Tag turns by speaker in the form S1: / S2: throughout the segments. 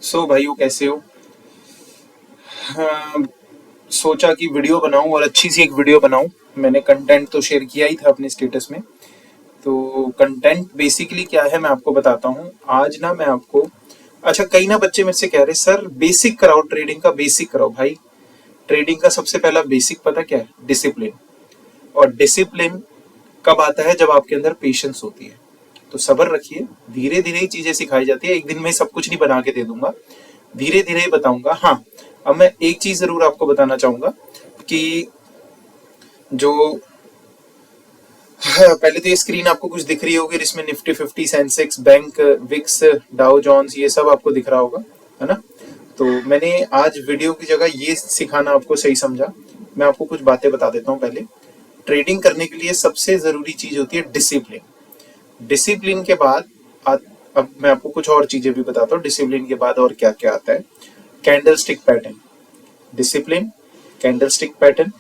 S1: सो भाइयों कैसे हो। हाँ, सोचा कि वीडियो बनाऊं और अच्छी सी एक वीडियो बनाऊं। मैंने कंटेंट तो शेयर किया ही था अपने स्टेटस में। तो कंटेंट बेसिकली क्या है मैं आपको बताता हूं। आज ना मैं आपको अच्छा, कई ना बच्चे मेरे से कह रहे सर बेसिक कराओ, ट्रेडिंग का बेसिक कराओ। भाई ट्रेडिंग का सबसे पहला बेसिक पता क्या है? डिसिप्लिन। और डिसिप्लिन कब आता है? जब आपके अंदर पेशेंस होती है। तो सब्र रखिए, धीरे धीरे ही चीजें सिखाई जाती है। एक दिन में सब कुछ नहीं बना के दे दूंगा, धीरे धीरे ही बताऊंगा। हाँ, अब मैं एक चीज जरूर आपको बताना चाहूंगा कि जो हाँ, पहले तो ये स्क्रीन आपको कुछ दिख रही होगी जिसमें Nifty 50, Sensex, bank, VIX, Dow Jones, ये सब आपको दिख रहा होगा, है ना। तो मैंने आज वीडियो की जगह ये सिखाना आपको सही समझा। मैं आपको कुछ बातें बता देता हूँ। पहले ट्रेडिंग करने के लिए सबसे जरूरी चीज होती है डिसिप्लिन। डिसिप्लिन के बाद अब मैं आपको कुछ और चीजें भी बताता हूँ। डिसिप्लिन के बाद और क्या क्या आता है? Candle stick pattern, discipline, candle stick pattern.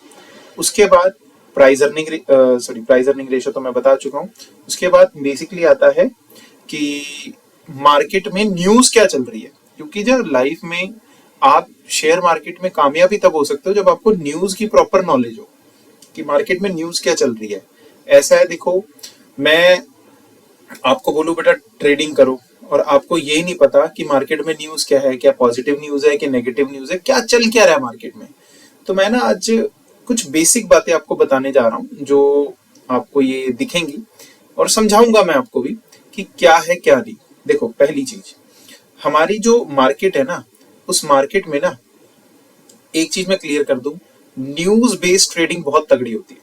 S1: उसके बाद प्राइस अर्निंग रेशो तो मैं बता चुका हूँ। उसके बाद बेसिकली आता है कि मार्केट में न्यूज क्या चल रही है। क्योंकि जब लाइफ में आप शेयर मार्केट में कामयाबी तब हो सकते हो जब आपको न्यूज की प्रॉपर नॉलेज हो कि मार्केट में न्यूज क्या चल रही है। ऐसा है, देखो, मैं आपको बोलूं बेटा ट्रेडिंग करो और आपको ये नहीं पता कि मार्केट में न्यूज क्या है, क्या पॉजिटिव न्यूज है कि नेगेटिव न्यूज है, क्या चल क्या रहा है मार्केट में। तो मैं ना आज कुछ बेसिक बातें आपको बताने जा रहा हूँ जो आपको ये दिखेंगी और समझाऊंगा मैं आपको भी कि क्या है क्या नहीं। देखो, पहली चीज, हमारी जो मार्केट है ना, उस मार्केट में ना एक चीज मैं क्लियर कर दूं, न्यूज बेस्ड ट्रेडिंग बहुत तगड़ी होती है।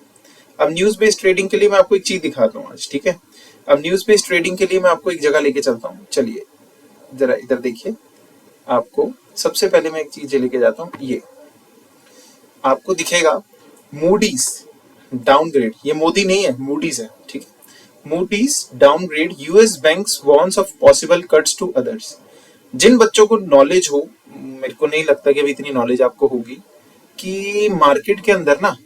S1: अब न्यूज बेस्ड ट्रेडिंग के लिए मैं आपको एक चीज दिखाता हूँ आज, ठीक है। अब न्यूज बेस्ड ट्रेडिंग के लिए मैं आपको एक जगह लेके चलता हूँ। चलिए जरा इधर देखिए। आपको सबसे पहले मैं एक चीज लेके जाता हूँ। ये आपको दिखेगा मूडीज डाउनग्रेड, ये मोदी नहीं है, मूडीज है, ठीक है। Moody's downgrade US banks warns of possible cuts to others. जिन बच्चों को नॉलेज हो, मेरे को नहीं लगता कि अभी इतनी नॉलेज आपको होगी, कि मार्केट के अंदर ना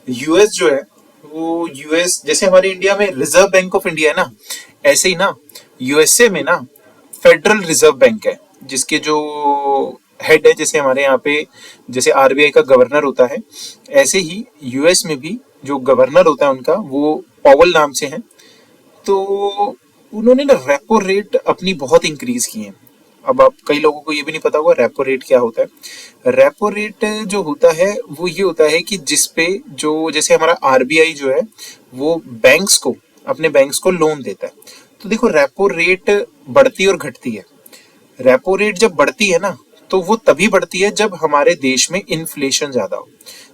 S1: यूएस जो है, वो यूएस जैसे हमारे इंडिया में रिजर्व बैंक ऑफ इंडिया है ना, ऐसे ही ना यूएसए में ना फेडरल रिजर्व बैंक है, जिसके जो हेड है, जैसे हमारे यहाँ पे जैसे आरबीआई का गवर्नर होता है, ऐसे ही यूएस में भी जो गवर्नर होता है उनका, वो पॉवल नाम से है। तो उन्होंने ना रेपो रेट अपनी बहुत इंक्रीज की है। अब आप कई लोगों को ये भी नहीं पता होगा रेपो रेट क्या होता है। रेपो रेट जो होता है वो ये होता है कि जिसपे जो जैसे हमारा आरबीआई जो है वो बैंक्स को, अपने बैंक्स को लोन देता है। तो देखो, रेपो रेट बढ़ती और घटती है। रेपो रेट जब बढ़ती है ना, तो वो तभी बढ़ती है जब हमारे देश में इन्फ्लेशन ज्यादा हो।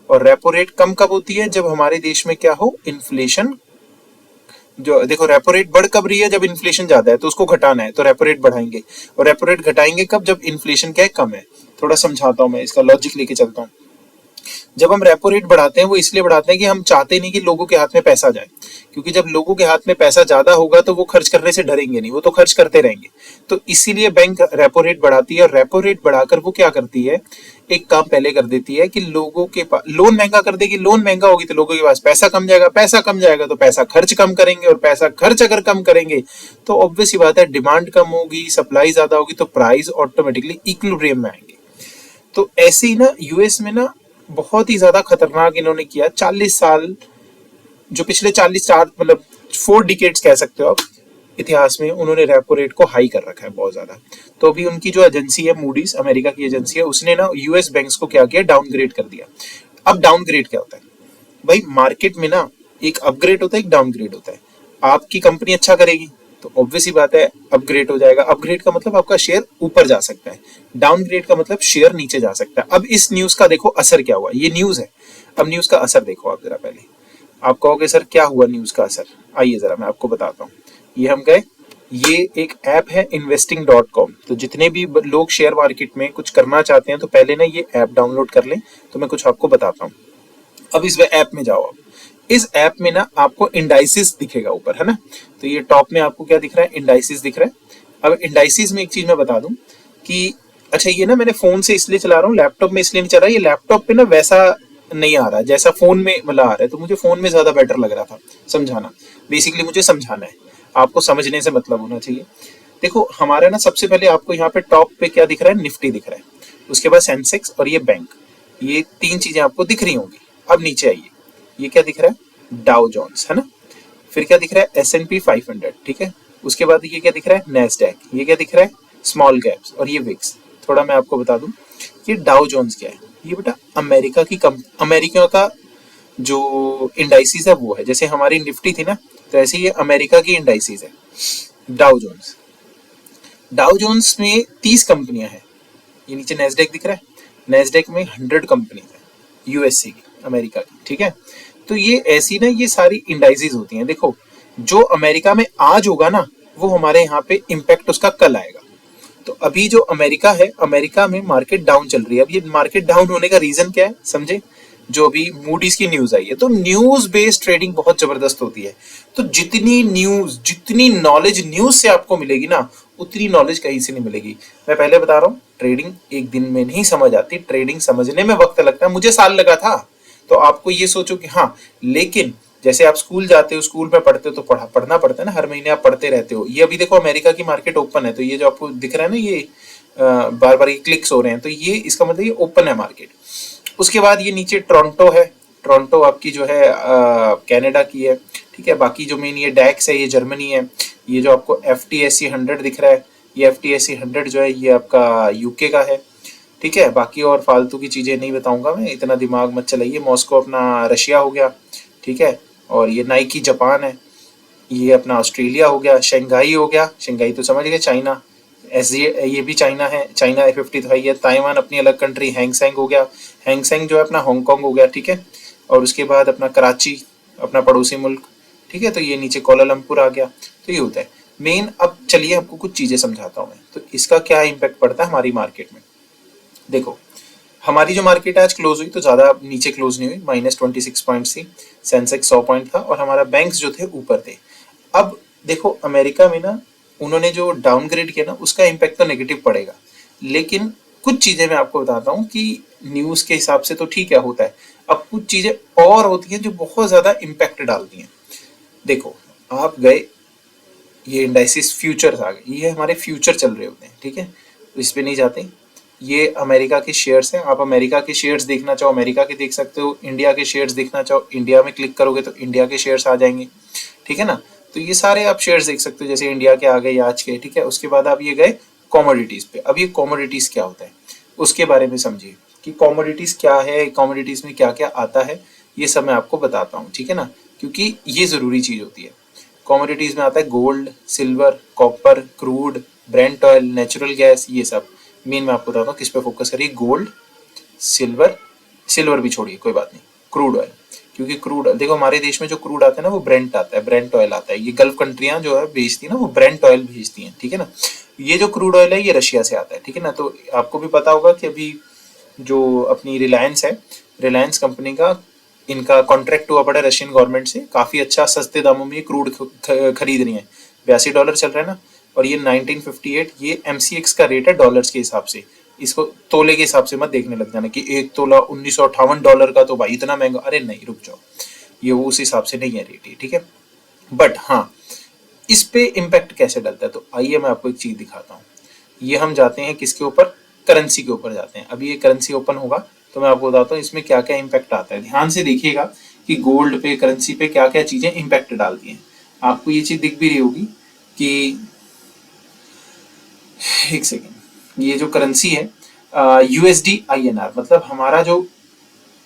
S1: और रेपो रेट कम कब होती है? जब हमारे देश में क्या हो, इन्फ्लेशन। जो देखो, रेपो रेट बढ़ कब रही है? जब इन्फ्लेशन ज्यादा है, तो उसको घटाना है तो रेपो रेट बढ़ाएंगे। और रेपो रेट घटाएंगे कब? जब इन्फ्लेशन क्या है, कम है। थोड़ा समझाता हूं, मैं इसका लॉजिक लेके चलता हूँ। जब हम रेपो रेट बढ़ाते हैं वो इसलिए बढ़ाते हैं कि हम चाहते नहीं कि लोगों के हाथ में पैसा जाए। क्योंकि जब लोगों के हाथ में पैसा ज्यादा होगा तो वो खर्च करने से डरेंगे नहीं, वो तो खर्च करते रहेंगे। तो इसीलिए बैंक रेपो रेट बढ़ाती है। और रेपो रेट बढ़ाकर वो क्या करती है, एक काम पहले कर देती है कि लोगों के पास लोन महंगा कर देगी। लोन महंगा होगी तो लोगों के पास पैसा कम जाएगा, पैसा कम जाएगा तो पैसा खर्च कम करेंगे, और पैसा खर्च अगर कम करेंगे तो ऑब्वियस सी बात है डिमांड कम होगी, सप्लाई ज्यादा होगी, तो प्राइस ऑटोमेटिकली इक्विलिब्रियम में आएंगे। तो ऐसे ही ना यूएस में ना बहुत ही ज्यादा खतरनाक इन्होंने किया 40 साल, जो पिछले 40 मतलब 4 डिकेड्स कह सकते हो आप, इतिहास में उन्होंने रेपो रेट को हाई कर रखा है बहुत ज्यादा। तो अभी उनकी जो एजेंसी है मूडीज, अमेरिका की एजेंसी है, उसने ना यूएस बैंक्स को क्या किया, डाउनग्रेड कर दिया। अब डाउनग्रेड क्या होता है भाई? मार्केट में ना एक अपग्रेड होता है, एक डाउनग्रेड होता है। आपकी कंपनी अच्छा करेगी तो ऑब्वियस ही बात है अपग्रेड हो जाएगा। अपग्रेड का मतलब आपका शेयर ऊपर जा सकता है, डाउनग्रेड का मतलब शेयर नीचे जा सकता है। अब इस न्यूज का देखो असर क्या हुआ, ये न्यूज है। अब न्यूज का असर देखो आप जरा। पहले आप कहोगे सर क्या हुआ न्यूज का असर, आइए जरा मैं आपको बताता हूँ। ये हम गए, ये एक ऐप है investing.com। तो जितने भी लोग शेयर मार्केट में कुछ करना चाहते हैं तो पहले ना ये ऐप डाउनलोड कर लें। तो मैं कुछ आपको बताता हूँ। अब इस ऐप में जाओ। आप इस ऐप में ना आपको इंडाइसिस दिखेगा ऊपर, है ना। तो ये टॉप में आपको क्या दिख रहा है, इंडाइसिस दिख रहा है। अब इंडाइसिस में एक चीज मैं बता दूं कि अच्छा, ये ना मैंने फोन से इसलिए चला रहा हूँ, लैपटॉप में इसलिए नहीं चल रहा। ये लैपटॉप पे ना वैसा नहीं आ रहा जैसा फोन में मतलब आ रहा है, तो मुझे फोन में ज्यादा बेटर लग रहा था समझाना। बेसिकली मुझे समझाना है, आपको समझने से मतलब होना चाहिए। देखो हमारा ना सबसे पहले आपको यहाँ पे टॉप पे क्या दिख रहा है, निफ्टी दिख रहा है, उसके बाद सेंसेक्स और ये बैंक, ये तीन चीजें आपको दिख रही होंगी। अब नीचे आइए, ये क्या दिख रहा है, डाउ जोन्स, है ना। फिर क्या दिख रहा है, S&P 500, ठीक है। उसके बाद ये क्या दिख रहा है, नेस्डैक, ये क्या दिख रहा है, स्मॉल कैप्स, और ये विक्स। थोड़ा मैं आपको बता दूं, ये डाउ जोन्स क्या है, ये बेटा अमेरिका का जो इंडाइसिस है वो है। जैसे हमारी निफ्टी थी ना, तो ऐसे ये अमेरिका की इंडाइसिस है, डाउ जोन्स। डाउ जोन्स में 30 कंपनियां हैं। ये नीचे नेस्डैक दिख रहा है, नेस्डैक में 100 कंपनी है, यूएसए की, अमेरिका की, ठीक है। तो ये ऐसी ना, ये सारी इंडाइसिस होती हैं। देखो जो अमेरिका में आज होगा ना, वो हमारे यहाँ पे इम्पैक्ट उसका कल आएगा। तो अभी जो अमेरिका है, अमेरिका में मार्केट डाउन चल रही है। अब ये मार्केट डाउन होने का रीजन क्या है, समझे। जो अभी मूडीज की न्यूज आई है, तो न्यूज बेस्ड ट्रेडिंग बहुत जबरदस्त होती है। तो जितनी न्यूज, जितनी नॉलेज न्यूज से आपको मिलेगी ना, उतनी नॉलेज कहीं से नहीं मिलेगी। मैं पहले बता रहा हूँ, ट्रेडिंग एक दिन में नहीं समझ आती, ट्रेडिंग समझने में वक्त लगता है। मुझे साल लगा था। तो आपको ये सोचो कि हाँ, लेकिन जैसे आप स्कूल जाते हो, स्कूल में पढ़ते हो, तो पढ़ना पड़ता है ना, हर महीने आप पढ़ते रहते हो। ये अभी देखो अमेरिका की मार्केट ओपन है, तो ये जो आपको दिख रहा है ना, ये बार बार ये क्लिक्स हो रहे हैं, तो ये इसका मतलब ये ओपन है मार्केट। उसके बाद ये नीचे टोरंटो है, टोरंटो आपकी जो है कनाडा की है, ठीक है। बाकी जो मेन ये डैक्स है, ये जर्मनी है। ये जो आपको FTSE 100 दिख रहा है, ये FTSE 100 जो है, ये आपका यूके का है, ठीक है। बाकी और फालतू की चीजें नहीं बताऊंगा मैं, इतना दिमाग मत चलाइए। मॉस्को अपना रशिया हो गया, ठीक है। और ये नाइकी जापान है, ये अपना ऑस्ट्रेलिया हो गया, शंघाई हो गया, शंघाई तो समझ गए, चाइना। ऐसे ये भी चाइना है, चाइना A50 तो है ही है। ताइवान अपनी अलग कंट्री, हैंगसेंग हो गया, हैंगसेंग जो है अपना हांगकांग हो गया, ठीक है। और उसके बाद अपना कराची, अपना पड़ोसी मुल्क, ठीक है। तो ये नीचे कोलालमपुर आ गया। तो ये होता है मेन। अब चलिए आपको कुछ चीजें समझाता हूँ मैं, तो इसका क्या इम्पैक्ट पड़ता है हमारी मार्केट में। देखो हमारी जो मार्केट आज क्लोज हुई, तो ज्यादा नीचे क्लोज नहीं हुई, -26 पॉइंट थी। सेंसेक्स 100 पॉइंट था, और हमारा बैंक्स जो थे ऊपर थे। अब देखो अमेरिका में ना, उन्होंने जो डाउनग्रेड किया ना, उसका इम्पैक्ट तो नेगेटिव पड़ेगा। लेकिन कुछ चीजें मैं आपको बताता हूँ कि न्यूज के हिसाब से तो ठीक है, होता है। अब कुछ चीजें और होती हैं जो बहुत ज्यादा इम्पैक्ट डालती हैं। देखो आप गए, ये इंडाइसिस फ्यूचर्स आ गए, ये हमारे फ्यूचर चल रहे होते हैं, ठीक है। तो इस पे नहीं जाते। ये अमेरिका के शेयर्स हैं, आप अमेरिका के शेयर्स देखना चाहो अमेरिका के देख सकते हो, इंडिया के शेयर्स देखना चाहो इंडिया में क्लिक करोगे तो इंडिया के शेयर्स आ जाएंगे, ठीक है ना। तो ये सारे आप शेयर्स देख सकते हो, जैसे इंडिया के आ गए आज के, ठीक है। उसके बाद आप ये गए कॉमोडिटीज पे। अब ये कॉमोडिटीज क्या होता है, उसके बारे में समझिए कि कॉमोडिटीज क्या है, कॉमोडिटीज में क्या क्या आता है, ये सब मैं आपको बताता हूँ, ठीक है ना, क्योंकि ये जरूरी चीज होती है। कॉमोडिटीज में आता है gold, silver, copper, crude, Brent oil, natural gas, ये सब। मेन मैं आपको बताता हूँ किस पे फोकस करिए, गोल्ड, सिल्वर, सिल्वर भी छोड़िए कोई बात नहीं, क्रूड ऑयल। क्योंकि क्रूड, देखो हमारे देश में जो क्रूड आता है ना, वो ब्रेंट आता है, ब्रेंट ऑयल आता है। ये गल्फ कंट्रियां जो है भेजती है ना, वो ब्रेंट ऑयल भेजती हैं, ठीक है ना। ये जो क्रूड ऑयल है, ये रशिया से आता है, ठीक है ना। तो आपको भी पता होगा कि अभी जो अपनी रिलायंस है, रिलायंस कंपनी का, इनका कॉन्ट्रैक्ट हुआ पड़ा रशियन गवर्नमेंट से, काफी अच्छा सस्ते दामों में ये क्रूड खरीद रही है। $82 चल रहा है ना, और ये 1958, ये MCX का रेट है डॉलर्स के हिसाब से। इसको तोले के हिसाब से मत देखने लग जाना कि एक तोला $1958 का, तो भाई इतना महंगा, अरे नहीं, रुक जाओ, ये वो उस हिसाब से नहीं है रेट, ठीक है। बट हाँ, इस पे इम्पैक्ट कैसे डलता है, तो आइए मैं आपको एक चीज दिखाता हूँ। ये हम जाते हैं किसके ऊपर, करेंसी के ऊपर जाते हैं। अभी ये करेंसी ओपन होगा, तो मैं आपको बताता हूँ इसमें क्या क्या इम्पैक्ट आता है। ध्यान से देखिएगा कि गोल्ड पे, करेंसी पे क्या क्या चीजें इम्पैक्ट डालती हैं। आपको ये चीज दिख भी रही होगी कि, एक सेकेंड, ये जो करेंसी है USD INR, मतलब हमारा जो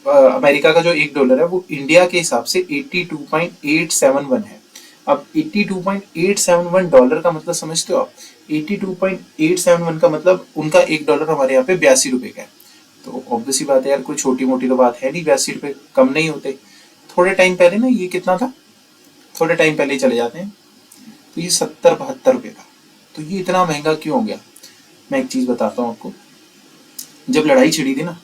S1: अमेरिका का जो $1 है, वो इंडिया के हिसाब से 82.871 है। अब 82.871 का मतलब समझते हो आप, 82.871 का मतलब उनका $1 हमारे यहाँ पे $82 का है। तो ऑब्वियस ही बात है यार, कोई छोटी मोटी तो बात है नहीं, $82 कम नहीं होते। थोड़े टाइम पहले ना ये कितना था, थोड़े टाइम पहले ही चले जाते हैं, तो ये 70-72 था। तो ये इतना महंगा क्यों हो गया, मैं एक चीज बताता हूँ आपको। जब लड़ाई छिड़ी थी ना,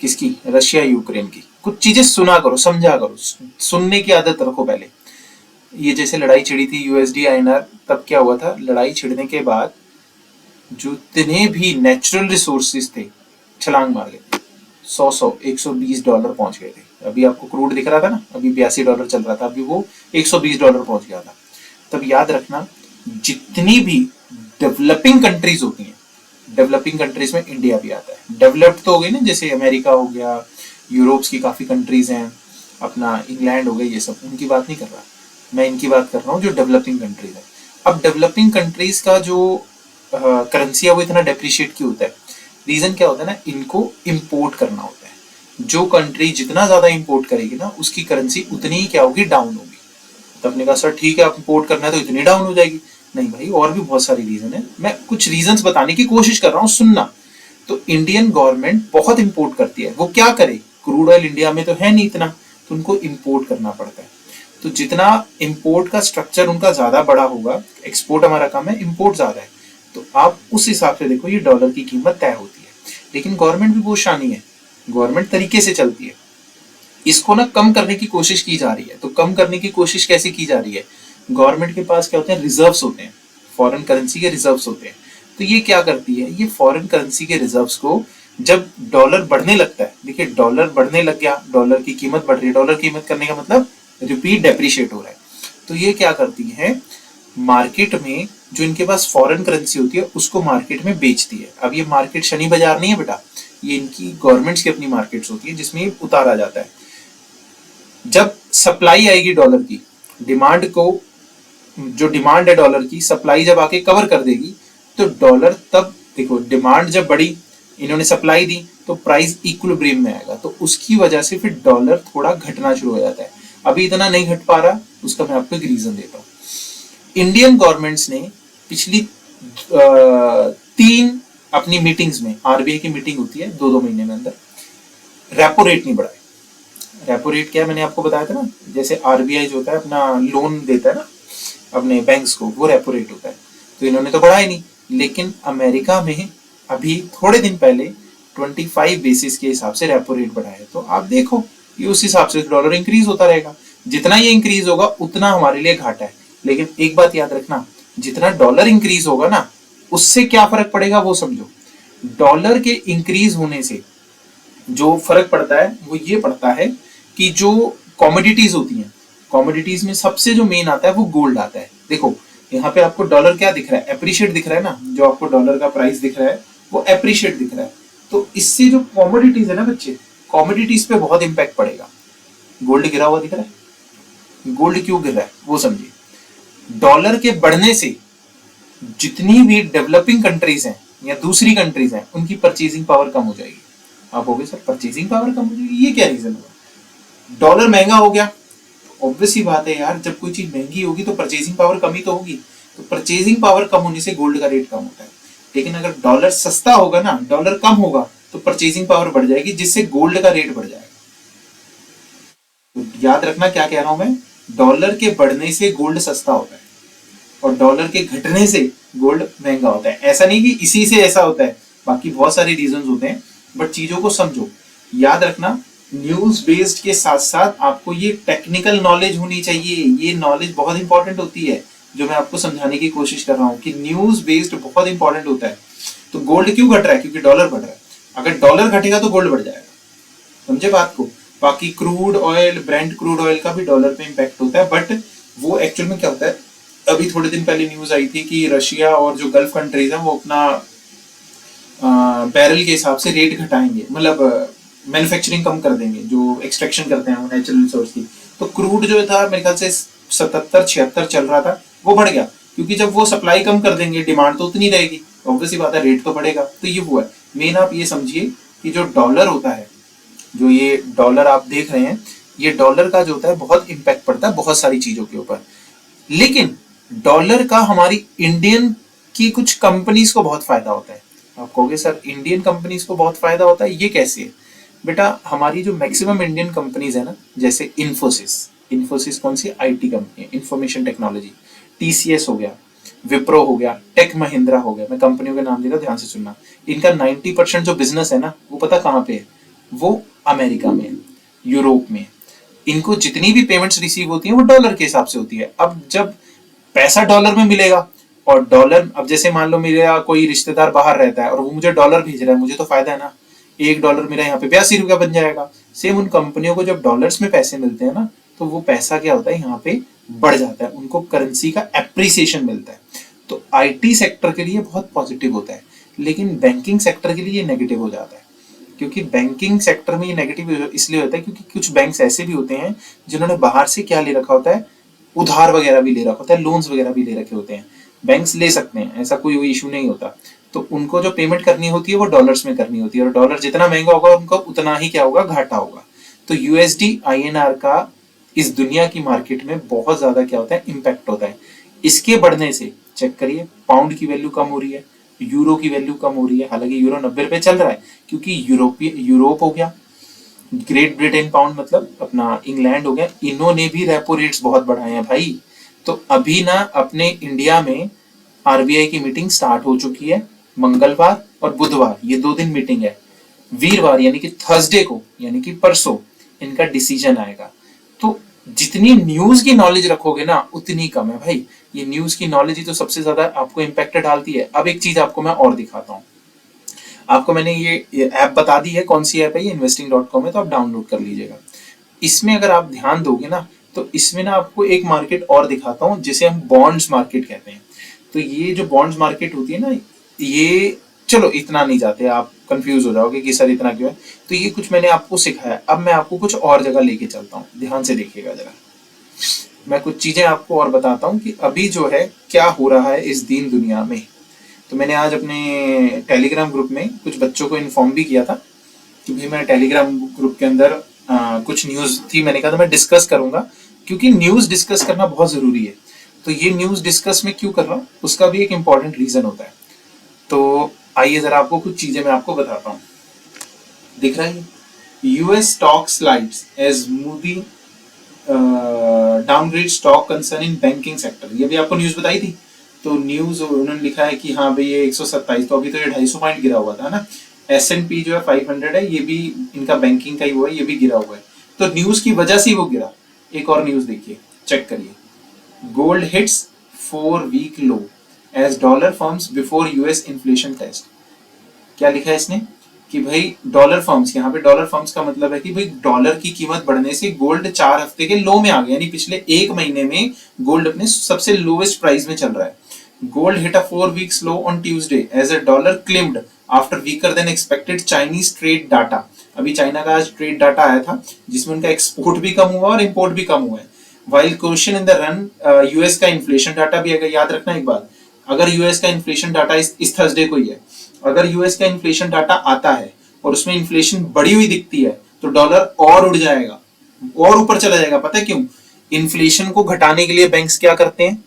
S1: किसकी, रशिया यूक्रेन की, कुछ चीजें सुना करो, समझा करो, सुनने की आदत रखो पहले। ये जैसे लड़ाई छिड़ी थी USD INR, तब क्या हुआ था, लड़ाई छिड़ने के बाद जितने भी नेचुरल रिसोर्सेज थे, छलांग मार गए, 120 डॉलर पहुंच गए थे। अभी आपको क्रूड दिख रहा था ना, अभी $82 चल रहा था, अभी वो $120 पहुंच गया था। तब याद रखना, जितनी भी डेवलपिंग कंट्रीज होती हैं, डेवलपिंग कंट्रीज में इंडिया भी आता है। डेवलप्ड तो हो गई ना, जैसे अमेरिका हो गया, यूरोप की काफी कंट्रीज हैं, अपना इंग्लैंड हो गया, ये सब उनकी बात नहीं कर रहा मैं, इनकी बात कर रहा हूँ जो डेवलपिंग कंट्रीज है। अब डेवलपिंग कंट्रीज का जो करेंसी है वो इतना डेप्रिशिएट क्यों होता है? रीजन क्या होता है ना, इनको इम्पोर्ट करना होता है। जो कंट्री जितना ज्यादा इम्पोर्ट करेगी ना, उसकी करेंसी उतनी ही क्या होगी, डाउन होगी। तो अपने कहा सर ठीक है, आप इम्पोर्ट करना है तो इतनी डाउन हो जाएगी। नहीं भाई, और भी बहुत सारे रीजन है, मैं कुछ रीजंस बताने की कोशिश कर रहा हूँ, सुनना। तो इंडियन गवर्नमेंट बहुत इंपोर्ट करती है, वो क्या करे, क्रूड ऑयल इंडिया में तो है नहीं इतना, तो उनको इंपोर्ट करना पड़ता है। तो जितना इंपोर्ट का स्ट्रक्चर उनका ज्यादा बड़ा होगा, एक्सपोर्ट हमारा कम है, इंपोर्ट ज्यादा है, तो आप उस हिसाब से देखो ये डॉलर की कीमत तय होती है। लेकिन गवर्नमेंट भी बहुत शानी है, गवर्नमेंट तरीके से चलती है, इसको ना कम करने की कोशिश की जा रही है। तो कम करने की कोशिश कैसे की जा रही है? गवर्नमेंट के पास क्या होते हैं, रिजर्व्स होते हैं, फॉरेन करेंसी के रिजर्व्स होते हैं। तो ये क्या करती है, ये फॉरेन करेंसी के रिजर्व्स को जब डॉलर बढ़ने लगता है, देखिए डॉलर बढ़ने लग गया, डॉलर की कीमत बढ़ रही है, डॉलर की कीमत करने का मतलब रिपीट डेप्रिशिएट हो रहा है, तो ये क्या करती है, मार्केट में जो इनके पास फॉरेन करेंसी होती है उसको मार्केट में बेचती है। अब ये मार्केट शनि बाजार नहीं है बेटा, ये इनकी गवर्नमेंट्स की अपनी मार्केट्स होती है जिसमें उतारा जाता है। जब सप्लाई आएगी डॉलर की, डिमांड को, जो डिमांड है डॉलर की, सप्लाई जब आके कवर कर देगी, तो डॉलर तब देखो, डिमांड जब बढ़ी, इन्होंने सप्लाई दी, तो प्राइस इक्विलिब्रियम में आएगा, तो उसकी वजह से फिर डॉलर थोड़ा घटना शुरू हो जाता है। अभी इतना नहीं घट पा रहा, उसका मैं आपको एक रीजन देता हूँ। इंडियन गवर्नमेंट्स ने पिछली 3 अपनी मीटिंग्स में, आरबीआई की मीटिंग होती है 2-2 महीने में अंदर, रेपो रेट नहीं बढ़ाए। रेपो रेट क्या है, मैंने आपको बताया था ना, जैसे आरबीआई जो होता है अपना लोन देता है ना अपने बैंक्स को, वो रेपो रेट होता है। तो इन्होंने तो बढ़ाया नहीं, लेकिन अमेरिका में अभी थोड़े दिन पहले 25 बेसिस के हिसाब से रेपो रेट बढ़ाया। तो आप देखो, ये उस हिसाब से डॉलर इंक्रीज होता रहेगा, जितना ये इंक्रीज होगा उतना हमारे लिए घाटा है। लेकिन एक बात याद रखना, जितना डॉलर इंक्रीज होगा ना, उससे क्या फर्क पड़ेगा वो समझो। डॉलर के इंक्रीज होने से जो फर्क पड़ता है वो ये पड़ता है कि जो कॉमोडिटीज होती हैं, कॉमोडिटीज में सबसे जो मेन आता है वो गोल्ड आता है। देखो यहाँ पे आपको डॉलर क्या दिख रहा है, एप्रिशिएट दिख रहा है ना, जो आपको डॉलर का प्राइस दिख रहा है वो एप्रिशिएट दिख रहा है। तो इससे जो कॉमोडिटीज है ना बच्चे, कॉमोडिटीज पे बहुत इंपैक्ट पड़ेगा। गोल्ड गिरा हुआ दिख रहा है, गोल्ड क्यों गिर रहा है वो समझिए। डॉलर के बढ़ने से जितनी भी डेवलपिंग कंट्रीज हैं या दूसरी कंट्रीज हैं, उनकी परचेजिंग पावर कम हो जाएगी। आप होगे सर परचेजिंग पावर कम हो जाएगी, ये क्या रीजन हुआ? डॉलर महंगा हो गया, ऑब्वियस ही बात है यार, जब कोई चीज महंगी होगी तो परचेजिंग पावर कम ही तो होगी। तो परचेजिंग पावर कम होने से गोल्ड का रेट कम होता है। लेकिन अगर डॉलर सस्ता होगा ना, डॉलर कम होगा, तो परचेजिंग पावर बढ़ जाएगी, जिससे गोल्ड का रेट बढ़ जाएगा। तो याद रखना क्या कह रहा हूं मैं, डॉलर के बढ़ने से गोल्ड सस्ता होता है और डॉलर के घटने से गोल्ड महंगा होता है। ऐसा नहीं कि इसी से ऐसा होता है, बाकी बहुत सारे रीजन होते हैं, बट चीजों को समझो। याद रखना, न्यूज बेस्ड के साथ साथ आपको ये टेक्निकल नॉलेज होनी चाहिए, ये नॉलेज बहुत इंपॉर्टेंट होती है, जो मैं आपको समझाने की कोशिश कर रहा हूँ कि न्यूज बेस्ड बहुत इंपॉर्टेंट होता है। तो गोल्ड क्यों घट रहा है? क्योंकि डॉलर बढ़ रहा है। अगर डॉलर घटेगा तो गोल्ड बढ़ जाएगा, समझे बात को। बाकी crude oil, Brent crude oil का भी डॉलर पे इंपैक्ट होता है, बट वो एक्चुअल में क्या होता है, अभी थोड़े दिन पहले न्यूज आई थी कि रशिया और जो गल्फ कंट्रीज हैं वो अपना बैरल के हिसाब से रेट घटाएंगे, मतलब मैन्युफैक्चरिंग कम कर देंगे, जो एक्सट्रैक्शन करते हैं वो नेचुरल रिसोर्स की। तो क्रूड जो था मेरे ख्याल से 77-76 चल रहा था, वो बढ़ गया, क्योंकि जब वो सप्लाई कम कर देंगे डिमांड तो उतनी रहेगी, ऑब्वियस ही बात है, रेट तो बढ़ेगा। तो ये हुआ है मेन। आप ये समझिए कि जो डॉलर होता है, जो ये डॉलर आप देख रहे हैं, ये डॉलर का जो होता है बहुत इंपैक्ट पड़ता है बहुत सारी चीजों के ऊपर। लेकिन डॉलर का हमारी इंडियन की कुछ कंपनीज को बहुत फायदा होता है। आप कहोगे सर इंडियन कंपनीज को बहुत फायदा होता है, ये कैसे है? बेटा हमारी जो मैक्सिमम इंडियन कंपनीज है ना, जैसे इन्फोसिस, इन्फोसिस कौन सी आईटी कंपनी है, इंफॉर्मेशन टेक्नोलॉजी, टीसीएस हो गया, विप्रो हो गया, टेक महिंद्रा हो गया, मैं कंपनियों के नाम दे रहा हूं, ध्यान से सुनना। इनका 90% जो बिजनेस है ना, वो पता कहाँ पे है? वो अमेरिका में, यूरोप में। इनको जितनी भी पेमेंट्स रिसीव होती है वो डॉलर के हिसाब से होती है। अब जब पैसा डॉलर में मिलेगा, और डॉलर, अब जैसे मान लो मेरा कोई रिश्तेदार बाहर रहता है और वो मुझे डॉलर भेज रहा है, मुझे तो फायदा है ना, $1 मेरा यहाँ पे 82 रुपया बन जाएगा। सेम उन कंपनियों को जब डॉलर्स में पैसे मिलते हैं ना, तो वो पैसा क्या होता है, यहाँ पे बढ़ जाता है, उनको करेंसी का एप्रिसिएशन मिलता है। तो आईटी सेक्टर के लिए बहुत पॉजिटिव होता है, लेकिन बैंकिंग सेक्टर के लिए नेगेटिव हो जाता है। क्योंकि बैंकिंग सेक्टर में ये नेगेटिव इसलिए होता है क्योंकि कुछ बैंक्स ऐसे भी होते हैं जिन्होंने बाहर से क्या ले रखा होता है, उधार वगैरह भी ले रखा होता है, लोन्स वगैरह भी ले रखे होते हैं। बैंक्स ले सकते हैं, ऐसा कोई इशू नहीं होता। तो उनको जो पेमेंट करनी होती है वो डॉलर्स में करनी होती है, और डॉलर जितना महंगा होगा उनको उतना ही क्या होगा, घाटा होगा। तो यूएसडी आईएनआर का इस दुनिया की मार्केट में बहुत ज्यादा क्या होता है, इम्पैक्ट होता है। इसके बढ़ने से चेक करिए, पाउंड की वैल्यू कम हो रही है, यूरो की वैल्यू कम हो रही है। हालांकि यूरो 90 रुपए चल रहा है, क्योंकि यूरोप हो गया, ग्रेट ब्रिटेन पाउंड मतलब अपना इंग्लैंड हो गया, इन्होंने भी रेपो रेट्स बहुत बढ़ाए हैं भाई। तो अभी ना अपने इंडिया में आरबीआई की मीटिंग स्टार्ट हो चुकी है, मंगलवार और बुधवार ये 2 दिन मीटिंग है। वीरवार यानी कि थर्सडे को, यानी कि परसों इनका डिसीजन आएगा। तो जितनी न्यूज की नॉलेज रखोगे ना उतनी कम है भाई। ये न्यूज की नॉलेज ही तो सबसे ज्यादा आपको इम्पैक्ट डालती है। अब एक चीज आपको मैं और दिखाता हूँ। आपको मैंने ये ऐप बता दी है, कौन सी ऐप है ये, investing.com है, तो आप डाउनलोड कर लीजिएगा। इसमें अगर आप ध्यान दोगे ना तो इसमें ना आपको एक मार्केट और दिखाता हूँ जिसे हम बॉन्ड्स मार्केट कहते हैं। तो ये जो बॉन्ड्स मार्केट होती है ना, ये चलो इतना नहीं जाते, आप कंफ्यूज हो जाओगे कि सर इतना क्यों है। तो ये कुछ मैंने आपको सिखाया, अब मैं आपको कुछ और जगह लेके चलता हूँ, ध्यान से देखिएगा जरा। मैं कुछ चीजें आपको और बताता हूँ कि अभी जो है क्या हो रहा है इस दीन दुनिया में। तो मैंने आज अपने टेलीग्राम ग्रुप में कुछ बच्चों को इन्फॉर्म भी किया था कि भाई मैं टेलीग्राम ग्रुप के अंदर कुछ न्यूज थी, मैंने कहा था मैं डिस्कस करूंगा, क्योंकि न्यूज डिस्कस करना बहुत जरूरी है। तो ये न्यूज डिस्कस में क्यों कर रहा हूँ, उसका भी एक इंपॉर्टेंट रीजन होता है। तो आइए जरा आपको कुछ चीजें मैं आपको बताता हूँ। दिख रहा है, US stock slides as Moody downgrade stock concern in banking sector. ये भी आपको न्यूज बताई थी। तो न्यूज उन्होंने लिखा है कि हाँ भाई ये 127, तो अभी तो ये 250 पॉइंट गिरा हुआ था ना। S&P जो है 500 है, ये भी इनका बैंकिंग का ही हुआ है, ये भी गिरा हुआ है। तो न्यूज की वजह से वो गिरा। एक और न्यूज देखिए, चेक करिए, gold hits 4-week low as dollar firms before US inflation test. क्या लिखा है इसने कि भाई डॉलर फर्म्स, यहाँ पे डॉलर फर्म्स का मतलब है कि भाई डॉलर की कीमत बढ़ने से गोल्ड 4 हफ्ते के लो में आ गया, यानी पिछले 1 महीने में गोल्ड अपने सबसे लोवेस्ट प्राइस में चल रहा है। Gold hit a 4 weeks low on Tuesday as a dollar climbed after weaker than expected Chinese trade data। अभी चाइना का आज ट्रेड डाटा आया था जिसमें उनका एक्सपोर्ट भी कम हुआ और इंपोर्ट भी कम हुआ है। While question in the run US का इन्फ्लेशन डाटा भी, अगर याद रखना एक बात, अगर यूएस का इन्फ्लेशन डाटा इस थर्सडे को ही है, अगर यूएस का इन्फ्लेशन डाटा आता है और उसमें इन्फ्लेशन बढ़ी हुई दिखती है तो डॉलर और उड़ जाएगा और ऊपर चला जाएगा। पता है क्यों? इन्फ्लेशन को घटाने के लिए बैंक्स क्या करते हैं,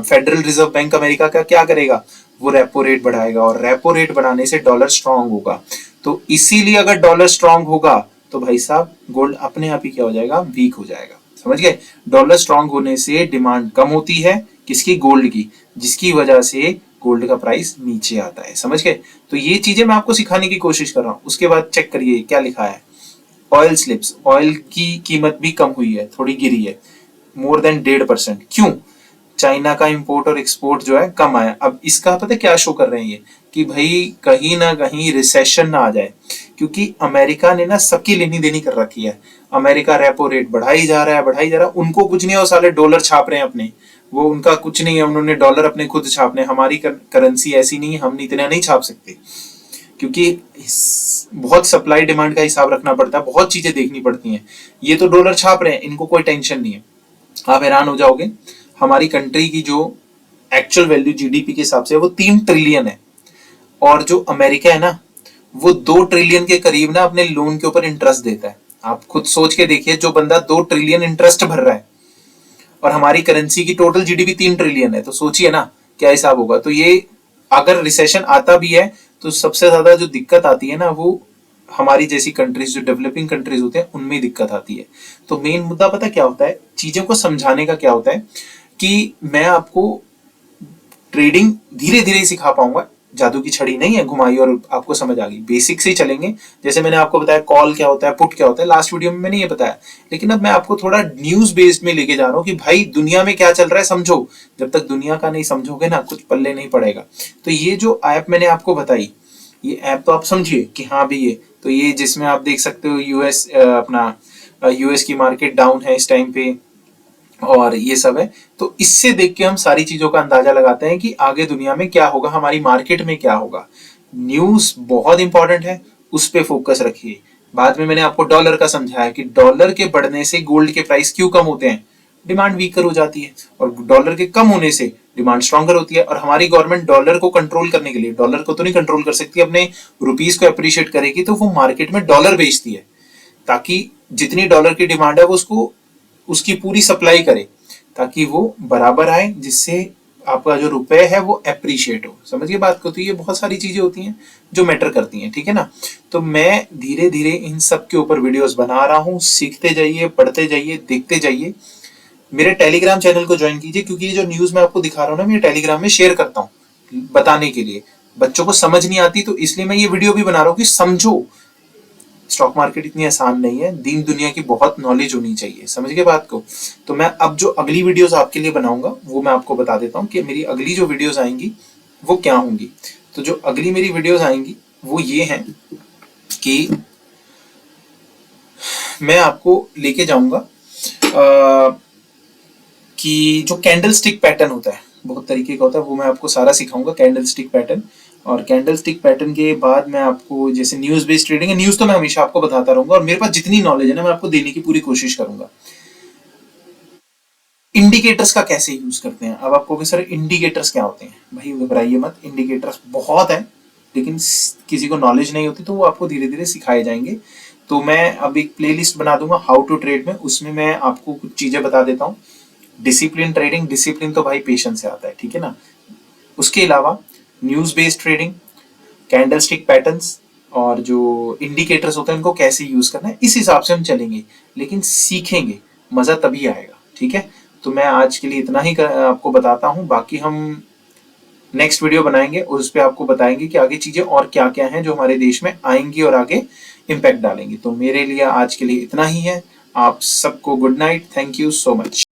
S1: फेडरल रिजर्व बैंक अमेरिका का क्या करेगा, वो रेपो रेट बढ़ाएगा, और रेपो रेट बढ़ाने से डॉलर स्ट्रांग होगा। तो इसीलिए अगर डॉलर स्ट्रांग होगा तो भाई साहब गोल्ड अपने आप ही क्या हो जाएगा, वीक हो जाएगा। समझ गए? डॉलर स्ट्रांग होने से डिमांड कम होती है, किसकी, गोल्ड की, जिसकी वजह से गोल्ड का प्राइस नीचे आता है। समझ गए? तो ये चीजें मैं आपको सिखाने की कोशिश कर रहा हूँ। उसके बाद चेक करिए क्या लिखा है, ऑयल स्लिप्स, ऑयल की कीमत भी कम हुई है, थोड़ी गिरी है, मोर देन 1.5%। क्यों? चाइना का इंपोर्ट और एक्सपोर्ट जो है कम आया। अब इसका पता क्या शो कर रहे हैं ये, कि भाई कहीं ना कहीं रिसेशन ना आ जाए, क्योंकि अमेरिका ने ना सबकी लेनी देनी कर रखी है। अमेरिका रेपो रेट बढ़ाई जा रहा है, बढ़ाई जा रहा है, उनको कुछ नहीं है, वो साले डॉलर छाप रहे हैं अपने, वो उनका कुछ नहीं है, उन्होंने डॉलर अपने खुद छापने। हमारी करेंसी ऐसी नहीं है, हम इतना नहीं छाप सकते, क्योंकि बहुत सप्लाई डिमांड का हिसाब रखना पड़ता है, बहुत चीजें देखनी पड़ती हैं। ये तो डॉलर छाप रहे हैं, इनको कोई टेंशन नहीं है। आप हैरान हो जाओगे, हमारी कंट्री की जो एक्चुअल वैल्यू जीडीपी के हिसाब से वो 3 ट्रिलियन है, और जो अमेरिका है ना वो 2 ट्रिलियन के करीब ना अपने लोन के ऊपर इंटरेस्ट देता है। आप खुद सोच के देखिए, जो बंदा 2 ट्रिलियन इंटरेस्ट भर रहा है और हमारी करेंसी की टोटल जीडीपी 3 ट्रिलियन है, तो सोचिए ना क्या हिसाब होगा। तो ये अगर रिसेशन आता भी है तो सबसे ज्यादा जो दिक्कत आती है ना वो हमारी जैसी कंट्रीज, जो डेवलपिंग कंट्रीज होते हैं, उनमें दिक्कत आती है। तो मेन मुद्दा पता क्या होता है, चीजों को समझाने का क्या होता है, कि मैं आपको ट्रेडिंग धीरे धीरे सिखा पाऊंगा, जादू की छड़ी नहीं है घुमाई और आपको समझ आ गई। बेसिक से ही चलेंगे, जैसे मैंने आपको बताया कॉल क्या होता है, पुट क्या होता है, लास्ट वीडियो में मैंने ये बताया। लेकिन अब मैं आपको थोड़ा न्यूज बेस्ड में लेके जा रहा हूँ कि भाई दुनिया में क्या चल रहा है समझो। जब तक दुनिया का नहीं समझोगे ना, कुछ पल्ले नहीं पड़ेगा। तो ये जो ऐप मैंने आपको बताई, ये ऐप तो आप समझिए कि हाँ भी ये तो, ये जिसमें आप देख सकते हो यूएस अपना यूएस की मार्केट डाउन है इस टाइम पे, और ये सब है। तो इससे देख के हम सारी चीजों का अंदाजा लगाते हैं कि आगे दुनिया में क्या होगा, हमारी मार्केट में क्या होगा। न्यूज बहुत इंपॉर्टेंट है, उस पे फोकस रखिए। बाद में मैंने आपको डॉलर का समझाया कि डॉलर के बढ़ने से गोल्ड के प्राइस क्यों कम होते हैं, डिमांड वीकर हो जाती है, और डॉलर के कम होने से डिमांड स्ट्रॉन्गर होती है। और हमारी गवर्नमेंट डॉलर को कंट्रोल करने के लिए, डॉलर को तो नहीं कंट्रोल कर सकती, अपने रुपीस को अप्रिशिएट करेगी, तो वो मार्केट में डॉलर बेचती है, ताकि जितनी डॉलर की डिमांड है वो उसको उसकी पूरी सप्लाई करे, ताकि वो बराबर आए, जिससे आपका जो रुपए है वो अप्रिशिएट हो। समझिए बात को। तो ये बहुत सारी चीजें होती हैं जो मैटर करती हैं, ठीक है ना। तो मैं धीरे धीरे इन सब के ऊपर वीडियोस बना रहा हूँ, सीखते जाइए, पढ़ते जाइए, देखते जाइए। मेरे टेलीग्राम चैनल को ज्वाइन कीजिए, क्योंकि ये जो न्यूज मैं आपको दिखा रहा हूँ ना, मैं टेलीग्राम में शेयर करता हूँ बताने के लिए। बच्चों को समझ नहीं आती तो इसलिए मैं ये वीडियो भी बना रहा हूँ कि समझो। स्टॉक मार्केट इतनी आसान नहीं है, दीन दुनिया की बहुत नॉलेज होनी चाहिए। समझ गए बात को। तो मैं अब जो अगली वीडियोस आपके लिए बनाऊंगा वो मैं आपको बता देता हूँ कि मेरी अगली जो वीडियोस आएंगी वो क्या होंगी। तो जो अगली मेरी वीडियोस आएंगी वो ये हैं कि मैं आपको लेके जाऊंगा कि जो कैंडल स्टिक पैटर्न होता है, बहुत तरीके का होता है, वो मैं आपको सारा सिखाऊंगा, कैंडल स्टिक पैटर्न। और कैंडल स्टिक पैटर्न के बाद मैं आपको, जैसे न्यूज बेस्ड ट्रेडिंग है, न्यूज तो मैं हमेशा आपको बताता रहूंगा, और मेरे पास जितनी नॉलेज है ना मैं आपको देने की पूरी कोशिश करूंगा। इंडिकेटर्स का कैसे यूज करते हैं, अब आपको कहोगे सर इंडिकेटर्स क्या होते हैं, भाई घबराइए मत, इंडिकेटर्स बहुत है, लेकिन किसी को नॉलेज नहीं होती तो वो आपको धीरे धीरे सिखाए जाएंगे। तो मैं अब एक प्लेलिस्ट बना दूंगा हाउ टू ट्रेड में, उसमें मैं आपको कुछ चीजें बता देता हूँ। डिसिप्लिन ट्रेडिंग, डिसिप्लिन तो भाई पेशेंस से आता है, ठीक है ना। उसके अलावा news based trading, candlestick patterns, और जो इंडिकेटर्स होते हैं उनको कैसे यूज करना है, इस हिसाब से हम चलेंगे, लेकिन सीखेंगे, मजा तभी आएगा, ठीक है। तो मैं आज के लिए इतना ही आपको बताता हूँ, बाकी हम नेक्स्ट वीडियो बनाएंगे और उस पर आपको बताएंगे कि आगे चीजें और क्या क्या हैं जो हमारे देश में आएंगी और आगे इम्पैक्ट डालेंगी। तो मेरे लिए आज के लिए इतना ही है। आप सबको good night, thank you so much.